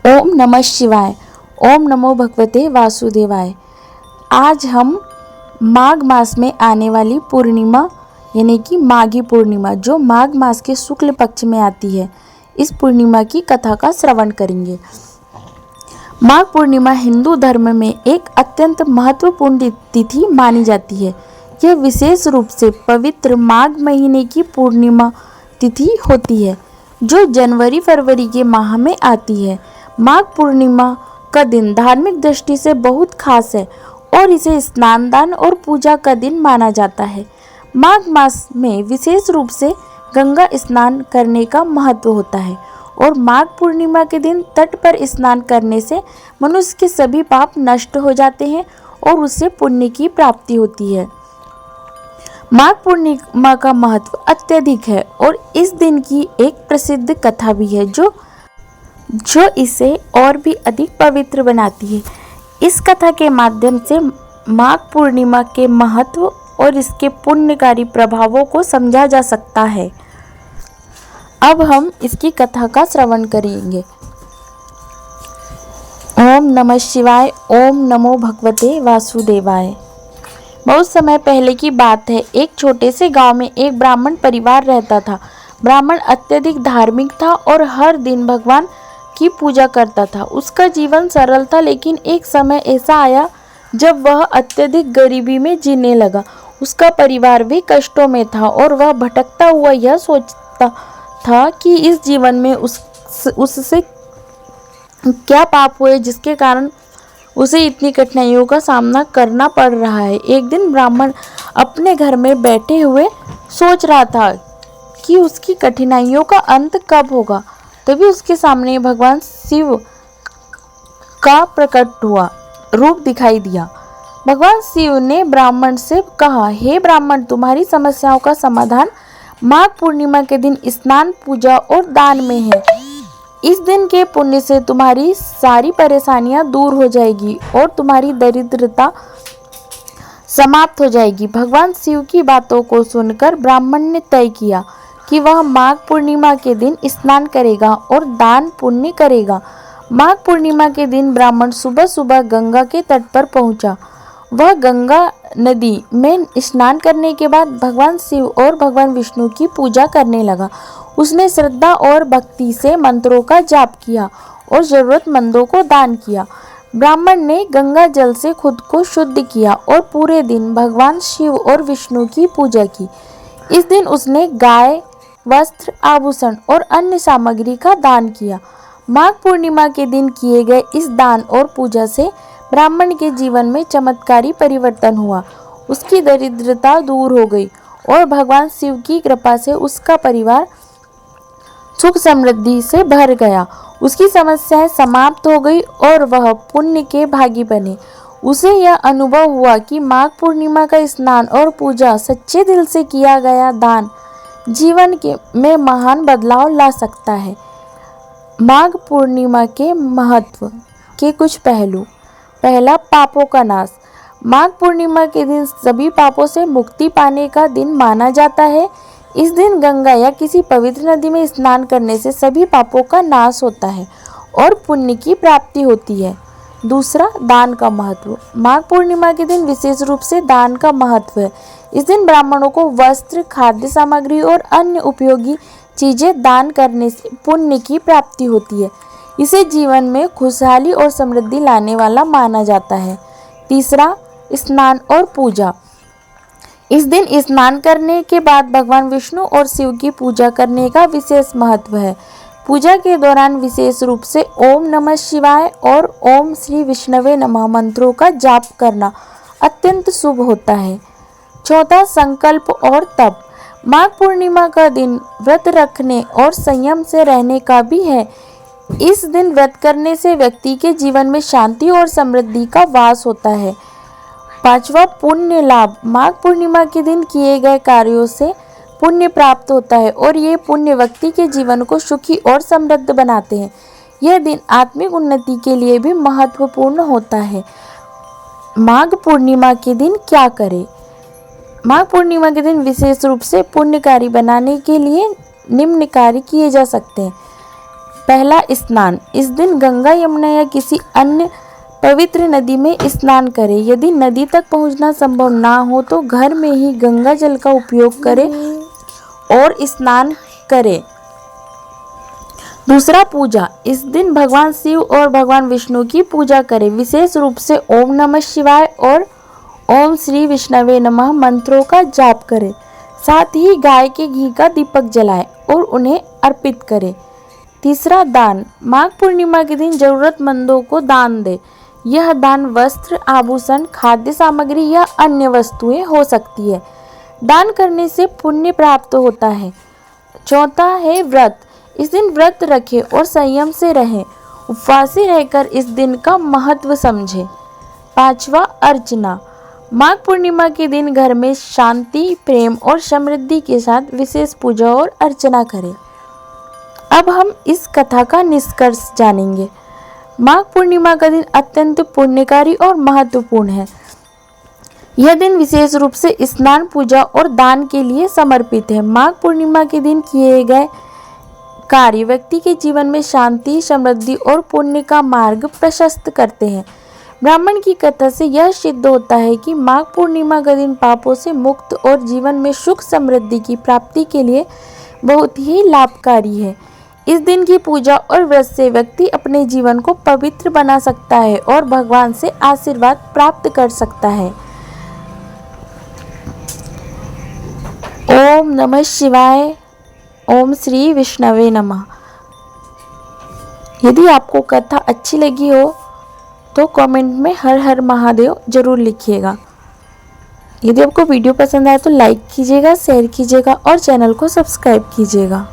ओम नमः शिवाय। ओम नमो भगवते वासुदेवाय। आज हम माघ मास में आने वाली पूर्णिमा यानी कि माघी पूर्णिमा जो माघ मास के शुक्ल पक्ष में आती है, इस पूर्णिमा की कथा का श्रवण करेंगे। माघ पूर्णिमा हिंदू धर्म में एक अत्यंत महत्वपूर्ण तिथि मानी जाती है। यह विशेष रूप से पवित्र माघ महीने की पूर्णिमा तिथि होती है, जो जनवरी फरवरी के माह में आती है। माघ पूर्णिमा का दिन धार्मिक दृष्टि से बहुत खास है और इसे स्नान दान और पूजा का दिन माना जाता है। माघ मास में विशेष रूप से गंगा स्नान करने का महत्व होता है और माघ पूर्णिमा के दिन तट पर स्नान करने से मनुष्य के सभी पाप नष्ट हो जाते हैं और उससे पुण्य की प्राप्ति होती है। माघ पूर्णिमा का महत्व अत्यधिक है और इस दिन की एक प्रसिद्ध कथा भी है जो इसे और भी अधिक पवित्र बनाती है। इस कथा के माध्यम से माघ पूर्णिमा के महत्व और इसके पुण्यकारी प्रभावों को समझा जा सकता है। अब हम इसकी कथा का श्रवण करेंगे। ओम नमः शिवाय। ओम नमो भगवते वासुदेवाय। बहुत समय पहले की बात है। एक छोटे से गांव में एक ब्राह्मण परिवार रहता था। ब्राह्मण अत्यधिक धार्मिक था और हर दिन भगवान की पूजा करता था। उसका जीवन सरल था, लेकिन एक समय ऐसा आया जब वह अत्यधिक गरीबी में जीने लगा। उसका परिवार भी कष्टों में था और वह भटकता हुआ यह सोचता था कि इस जीवन में उससे क्या पाप हुए जिसके कारण उसे इतनी कठिनाइयों का सामना करना पड़ रहा है। एक दिन ब्राह्मण अपने घर में बैठे हुए सोच रहा था कि उसकी कठिनाइयों का अंत कब होगा। तभी उसके सामने भगवान शिव का प्रकट हुआ रूप दिखाई दिया। भगवान शिव ने ब्राह्मण से कहा, हे ब्राह्मण, तुम्हारी समस्याओं का समाधान माघ पूर्णिमा के दिन स्नान, पूजा और दान में है। इस दिन के पुण्य से तुम्हारी सारी परेशानियां दूर हो जाएगी और तुम्हारी दरिद्रता समाप्त हो जाएगी। भगवान शिव की बातों को सुनकर ब्राह्मण ने तय किया कि वह माघ पूर्णिमा के दिन स्नान करेगा और दान पुण्य करेगा। माघ पूर्णिमा के दिन ब्राह्मण सुबह सुबह गंगा के तट पर पहुंचा। वह गंगा नदी में स्नान करने के बाद भगवान शिव और भगवान विष्णु की पूजा करने लगा। उसने श्रद्धा और भक्ति से मंत्रों का जाप किया और जरूरतमंदों को दान किया। ब्राह्मण ने गंगा जल से खुद को शुद्ध किया और पूरे दिन भगवान शिव और विष्णु की पूजा की। इस दिन उसने गाय, वस्त्र, आभूषण और अन्य सामग्री का दान किया। माघ पूर्णिमा के दिन किए गए इस दान और पूजा से ब्राह्मण के जीवन में चमत्कारी परिवर्तन हुआ। उसकी दरिद्रता दूर हो गई और भगवान शिव की कृपा से उसका परिवार सुख समृद्धि से भर गया। उसकी समस्याएं समाप्त हो गई और वह पुण्य के भागी बने। उसे यह अनुभव हुआ कि माघ पूर्णिमा का स्नान और पूजा, सच्चे दिल से किया गया दान जीवन में महान बदलाव ला सकता है। माघ पूर्णिमा के महत्व के कुछ पहलू। पहला, पापों का नाश। माघ पूर्णिमा के दिन सभी पापों से मुक्ति पाने का दिन माना जाता है। इस दिन गंगा या किसी पवित्र नदी में स्नान करने से सभी पापों का नाश होता है और पुण्य की प्राप्ति होती है। दूसरा, दान का महत्व। माघ पूर्णिमा के दिन विशेष रूप से दान का महत्व है। इस दिन ब्राह्मणों को वस्त्र, खाद्य सामग्री और अन्य उपयोगी चीजें दान करने से पुण्य की प्राप्ति होती है। इसे जीवन में खुशहाली और समृद्धि लाने वाला माना जाता है। तीसरा, स्नान और पूजा। इस दिन स्नान करने के बाद भगवान विष्णु और शिव की पूजा करने का विशेष महत्व है। पूजा के दौरान विशेष रूप से ओम नमः शिवाय और ओम श्री विष्णवे नमः मंत्रों का जाप करना अत्यंत शुभ होता है। चौथा, संकल्प और तप। माघ पूर्णिमा का दिन व्रत रखने और संयम से रहने का भी है। इस दिन व्रत करने से व्यक्ति के जीवन में शांति और समृद्धि का वास होता है। पांचवा, पुण्य लाभ। माघ पूर्णिमा के दिन किए गए कार्यों से पुण्य प्राप्त होता है और ये पुण्य व्यक्ति के जीवन को सुखी और समृद्ध बनाते हैं। यह दिन आत्मिक उन्नति के लिए भी महत्वपूर्ण होता है। माघ पूर्णिमा के दिन क्या करें? माघ पूर्णिमा के दिन विशेष रूप से पुण्यकारी बनाने के लिए निम्न कार्य किए जा सकते हैं। पहला स्नान। इस दिन गंगा, यमुना या किसी अन्य पवित्र नदी में स्नान करें। यदि नदी तक पहुंचना संभव ना हो तो घर में ही गंगा जल का उपयोग करें और स्नान करें। दूसरा, पूजा। इस दिन भगवान शिव और भगवान विष्णु की पूजा करें। विशेष रूप से ओम नमः शिवाय और ओम श्री विष्णवे नमः मंत्रों का जाप करें। साथ ही गाय के घी का दीपक जलाएं और उन्हें अर्पित करें। तीसरा, दान। माघ पूर्णिमा के दिन जरूरतमंदों को दान दें। यह दान वस्त्र, आभूषण, खाद्य सामग्री या अन्य वस्तुएं हो सकती है। दान करने से पुण्य प्राप्त होता है। चौथा है व्रत। इस दिन व्रत रखें और संयम से रहें। उपवासी रहकर इस दिन का महत्व समझें। पांचवा, अर्चना। माघ पूर्णिमा के दिन घर में शांति, प्रेम और समृद्धि के साथ विशेष पूजा और अर्चना करें। अब हम इस कथा का निष्कर्ष जानेंगे। माघ पूर्णिमा का दिन अत्यंत पुण्यकारी और महत्वपूर्ण है। यह दिन विशेष रूप से स्नान, पूजा और दान के लिए समर्पित है। माघ पूर्णिमा के दिन किए गए कार्य व्यक्ति के जीवन में शांति, समृद्धि और पुण्य का मार्ग प्रशस्त करते हैं। ब्राह्मण की कथा से यह सिद्ध होता है कि माघ पूर्णिमा का दिन पापों से मुक्त और जीवन में सुख समृद्धि की प्राप्ति के लिए बहुत ही लाभकारी है। इस दिन की पूजा और व्रत से व्यक्ति अपने जीवन को पवित्र बना सकता है और भगवान से आशीर्वाद प्राप्त कर सकता है। ओम नमः शिवाय। ओम श्री विष्णवे नमः। यदि आपको कथा अच्छी लगी हो तो कमेंट में हर हर महादेव जरूर लिखिएगा। यदि आपको वीडियो पसंद आए तो लाइक कीजिएगा, शेयर कीजिएगा और चैनल को सब्सक्राइब कीजिएगा।